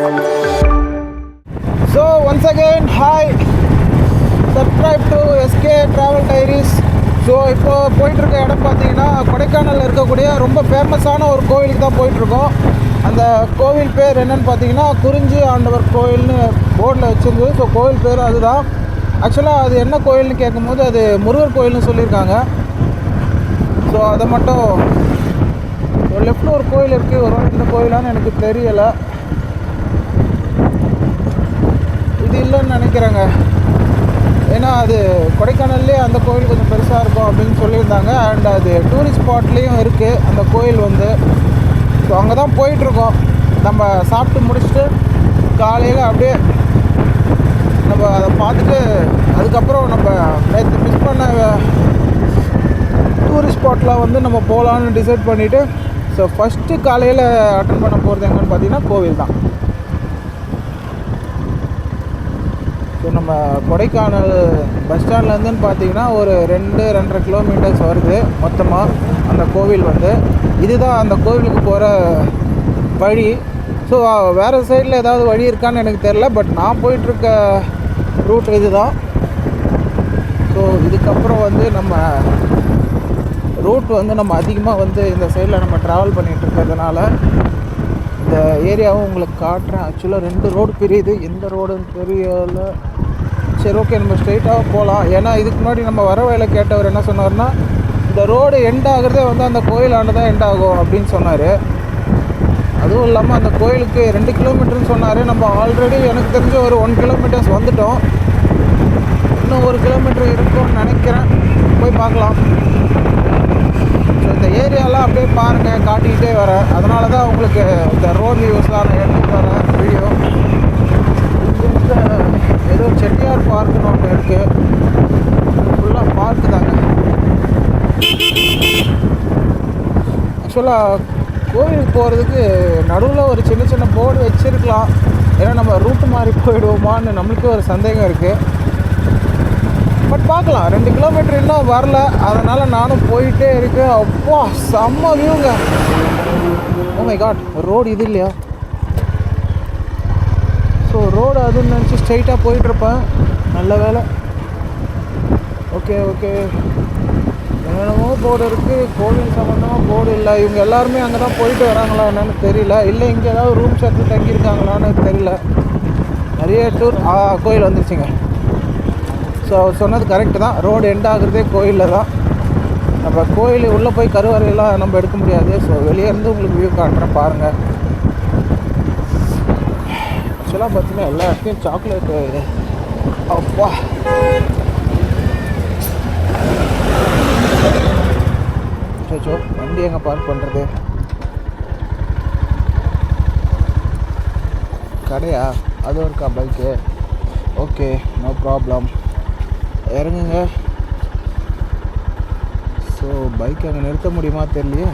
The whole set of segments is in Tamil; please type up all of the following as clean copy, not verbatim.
So once again, hi, subscribe to SK Travel Diaries. So இப்போ போயிட்டுருக்க இடம் பார்த்தீங்கன்னா கொடைக்கானலில் இருக்கக்கூடிய ரொம்ப ஃபேமஸான ஒரு கோவிலுக்கு தான் போயிட்டுருக்கோம். அந்த கோவில் பேர் என்னென்னு பார்த்தீங்கன்னா குறிஞ்சி ஆண்டவர் கோவில்னு போர்டில் வச்சுருந்தது. ஸோ கோவில் பேர் அதுதான். ஆக்சுவலாக அது என்ன கோயில்னு கேட்கும்போது அது முருகர் கோயில்னு சொல்லியிருக்காங்க. ஸோ அதை மட்டும் லெஃப்டில் ஒரு கோயில் இருக்குது. ஒரு இந்த கோயிலான்னு எனக்கு தெரியலை, இது இல்லைன்னு நினைக்கிறேங்க. ஏன்னா அது கொடைக்கானல்லே அந்த கோயில் கொஞ்சம் பெருசாக இருக்கும் அப்படின்னு சொல்லியிருந்தாங்க. அண்ட் அது டூரிஸ்ட் ஸ்பாட்லேயும் இருக்குது அந்த கோயில் வந்து. ஸோ அங்கே தான் போயிட்டுருக்கோம். நம்ம சாப்பிட்டு முடிச்சுட்டு காலையில் அப்படியே நம்ம அதை பார்த்துட்டு அதுக்கப்புறம் நம்ம நேற்று மிஸ் பண்ண டூரிஸ்ட் ஸ்பாட்லாம் வந்து நம்ம போகலான்னு டிசைட் பண்ணிவிட்டு ஸோ ஃபஸ்ட்டு காலையில் அட்டன் பண்ண போகிறது எங்கன்னு பார்த்தீங்கன்னா கோவில் தான். ஸோ நம்ம கொடைக்கானல் பஸ் ஸ்டாண்ட்லேருந்துன்னு பார்த்தீங்கன்னா ஒரு 2-2.5 கிலோமீட்டர்ஸ் வருது மொத்தமாக அந்த கோவில் வந்து. இதுதான் அந்த கோவிலுக்கு போகிற வழி. ஸோ வேறு சைடில் ஏதாவது வழி இருக்கான்னு எனக்கு தெரில, பட் நான் போயிட்டுருக்க ரூட் இது தான். ஸோ இதுக்கப்புறம் வந்து நம்ம ரூட் வந்து நம்ம அதிகமாக வந்து இந்த சைடில் நம்ம ட்ராவல் பண்ணிகிட்டு இருக்கிறதுனால இந்த ஏரியாவும் உங்களுக்கு காட்டுறேன். ஆக்சுவலாக 2 ரோடு பிரியுது, எந்த ரோடுன்னு தெரியல. சரி, ஓகே, நம்ம ஸ்ட்ரெயிட்டாக போகலாம். ஏன்னா இதுக்கு முன்னாடி நம்ம வர வேலை கேட்டவர் என்ன சொன்னார்னா இந்த ரோடு எண்ட் ஆகிறதே வந்து அந்த கோயிலாண்டு தான் எண்ட் ஆகும் அப்படின்னு சொன்னார். அதுவும் இல்லாமல் அந்த கோயிலுக்கு 2 கிலோமீட்டர்னு சொன்னார். நம்ம ஆல்ரெடி எனக்கு தெரிஞ்ச ஒரு 1 கிலோமீட்டர்ஸ் வந்துட்டோம். இன்னும் 1 கிலோமீட்டர் இருக்கும்னு நினைக்கிறேன், போய் பார்க்கலாம். ஸோ இந்த ஏரியாலாம் அப்படியே பாருங்கள், காட்டிக்கிட்டே வரேன். அதனால தான் உங்களுக்கு இந்த ரோட் வியூஸ்லாம் நான் எடுத்துகிட்டு வரேன் வீடியோ. ஏதோ செட்டியார் பார்க்குன்னு ஒன்று இருக்குது, ஃபுல்லாக பார்க்கு தாங்க. ஆக்சுவலாக கோவிலுக்கு போகிறதுக்கு நடுவில் ஒரு சின்ன சின்ன போர்டு வச்சுருக்கலாம். ஏன்னா நம்ம ரூட்டு மாதிரி போயிடுவோமான்னு நம்மளுக்கே ஒரு சந்தேகம் இருக்குது. பட் பார்க்கலாம், 2 கிலோமீட்டர் இன்னும் வரல, அதனால் நானும் போயிட்டே இருக்கேன். அப்பா செம்ம வியூங்க. ஓ மை காட், ரோடு இது இல்லையா? ஸோ ரோடு அதுன்னு நினச்சி ஸ்ட்ரைட்டாக போயிட்டுருப்பேன். நல்ல வேலை. ஓகே ஓகே, என்னென்னமோ போர்டு இருக்குது, கோவில் சம்மந்தமாக போர்டு இல்லை. இவங்க எல்லாருமே அங்கே தான் போயிட்டு வராங்களா என்னன்னு தெரியல, இல்லை இங்கே ஏதாவது ரூம்ஸ் எடுத்து தங்கியிருக்காங்களான்னு தெரியல. நிறைய டூர் கோயில் வந்துருச்சுங்க. ஸோ அவர் சொன்னது கரெக்டு தான், ரோடு எண்ட் ஆகுறதே கோயிலில் தான். நம்ம கோயில் உள்ளே போய் கருவறையெல்லாம் நம்ம எடுக்க முடியாது. ஸோ வெளியே இருந்து உங்களுக்கு வியூ காட்டுறேன் பாருங்கள். ஆக்சுவலாக பார்த்தீங்கன்னா எல்லா இடத்துலையும் சாக்லேட்டு. அப்பா, சோ வண்டி எங்கே பார்க் பண்ணுறது? கடையா? அதுவும் இருக்கா பைக்கு? ஓகே, நோ ப்ராப்ளம், இறங்குங்க. ஸோ பைக் அங்கே நிறுத்த முடியுமா தெரியலையே.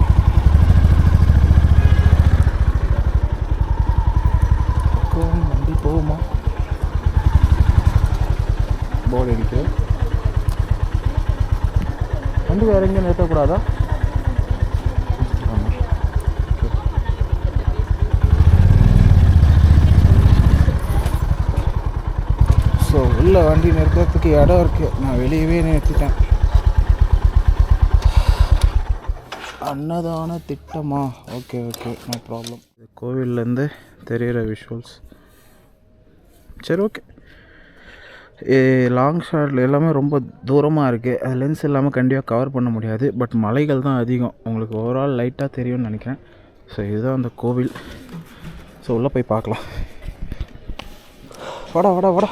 வண்டி போகுமா? போர்டு இருக்கு. வண்டி வேற எங்கேயும் நிறுத்தக்கூடாதா? ஸோ உள்ள வண்டி நிறுத்துறதுக்கு இடம் இருக்குது, நான் வெளியவே நிறுத்திட்டேன். அன்னதான திட்டமா? Okay okay, no problem. கோவில்லேருந்து தெரிகிற விஷுவல்ஸ். சரி, ஓகே. லாங் ஷாட்டில் எல்லாமே ரொம்ப தூரமாக இருக்குது, அது லென்ஸ் இல்லாமல் கண்டிப்பாக கவர் பண்ண முடியாது. பட் மலைகள் தான் அதிகம், உங்களுக்கு ஓவரால் லைட்டாக தெரியும்னு நினைக்கிறேன். ஸோ இதுதான் அந்த கோவில். ஸோ உள்ளே போய் பார்க்கலாம். வாடா வாடா வாடா.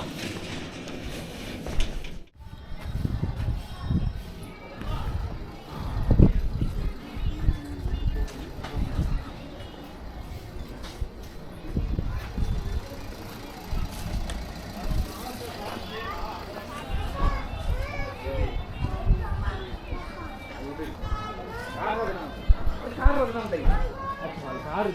கார்